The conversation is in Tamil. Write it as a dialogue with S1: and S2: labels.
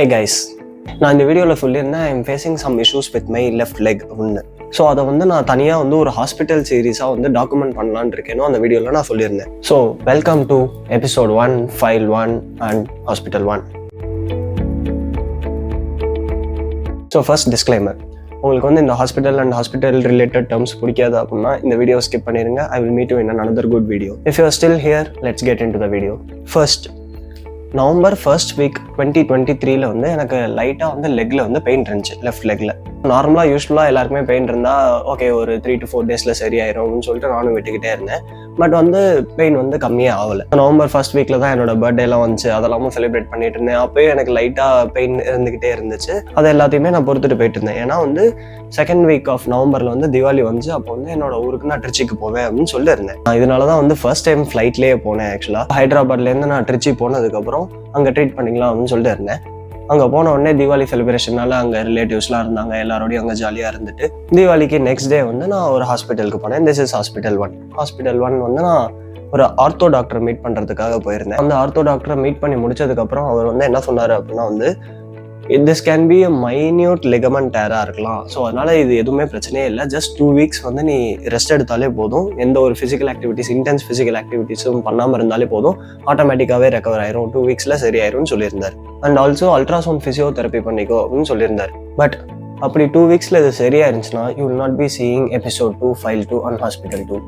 S1: Hey guys, நான் இந்த வீடியோவில் சொல்லியிருந்தேன் I am facing some issues with my left leg ஒன்று. ஸோ அதை நான் தனியாக ஒரு ஹாஸ்பிட்டல் சீரீஸாக டாக்குமெண்ட் பண்ணலான்னு இருக்கேனோ அந்த வீடியோவில் நான் சொல்லியிருந்தேன். So welcome to episode 1, file 1 and hospital 1. So first disclaimer, உங்களுக்கு இந்த hospital and hospital related terms பிடிக்காது அப்படின்னா இந்த வீடியோ ஸ்கிப் பண்ணிடுங்க. I will meet you in another good video. If you are still here, let's get into the video. First, November 1st week 2023 எனக்கு லைட்டாக லெக்கில் பெயின் இருந்துச்சு, லெஃப்ட் லெக்கில். நார்மலாக யூஸ்வலாக எல்லாருக்குமே பெயின் இருந்தால் ஓகே ஒரு 3 to 4 days சரியாயிரும்னு சொல்லிட்டு நானும் விட்டுக்கிட்டே இருந்தேன். பட் பெயின் கம்மியாக ஆகலை. November 1st week தான் என்னோட பர்த்டேலாம் வந்துச்சு, அதெல்லாமும் செலிப்ரேட் பண்ணிட்டு இருந்தேன். அப்போயே எனக்கு லைட்டாக பெயின் இருந்துக்கிட்டே இருந்துச்சு. அது எல்லாத்தையுமே நான் பொறுத்துட்டு போயிட்டு இருந்தேன். ஏன்னா செகண்ட் வீக் ஆஃப் நவம்பரில் தீபாவளி வந்துச்சு. அப்போ என்னோட ஊருக்கு நான் ட்ரிச்சிக்கு போவேன் அப்படின்னு சொல்லியிருந்தேன். இதனால தான் ஃபர்ஸ்ட் டைம் ஃப்ளைட்லேயே போனேன். ஆக்சுவலாக ஹைதராபாத்லேருந்து நான் ட்ரிச்சி போனதுக்கப்புறம் அங்கே ட்ரீட் பண்ணிக்கலாம் அப்படின்னு சொல்லிட்டு இருந்தேன். அங்கே போன உடனே தீபாவளி செலிப்ரேஷனால அங்கே ரிலேட்டிவ்ஸ்லாம் இருந்தாங்க, எல்லாரோடையும் அங்கே ஜாலியாக இருந்துட்டு தீபாவளிக்கு நெக்ஸ்ட் டே நான் ஒரு ஹாஸ்பிட்டலுக்கு போனேன். This is hospital 1. ஹாஸ்பிட்டல் 1 நான் ஒரு ஆர்த்தோ டாக்டரை மீட் பண்ணுறதுக்காக போயிருந்தேன். அந்த ஆர்த்தோ டாக்டரை மீட் பண்ணி முடிச்சதுக்கப்புறம் அவர் என்ன சொன்னார் அப்படின்னா this can be a minute ligament டேராக இருக்கலாம். ஸோ அதனால் இது எதுவுமே பிரச்சனையே இல்லை. ஜஸ்ட் 2 weeks நீ ரெஸ்ட் எடுத்தாலே போதும். எந்த ஒரு ஃபிசிக்கல் ஆக்டிவிட்டிஸ், இன்டென்ஸ் ஃபிசிக்கல் ஆக்டிவிட்டிஸும் பண்ணாமல் இருந்தாலே போதும், ஆட்டோமேட்டிக்காகவே ரெக்கவர் ஆயிரும். 2 weeksல சரியாயிரும்னு சொல்லியிருந்தார். அண்ட் ஆல்சோ அல்ட்ராசவுண்ட் ஃபிசியோதெரப்பி பண்ணிக்கோ அப்படின்னு சொல்லியிருந்தார். பட் அப்படி 2 weeksல இது சரியாயிருந்துச்சுன்னா you will not be seeing episode 2, file 2 and hospital 2.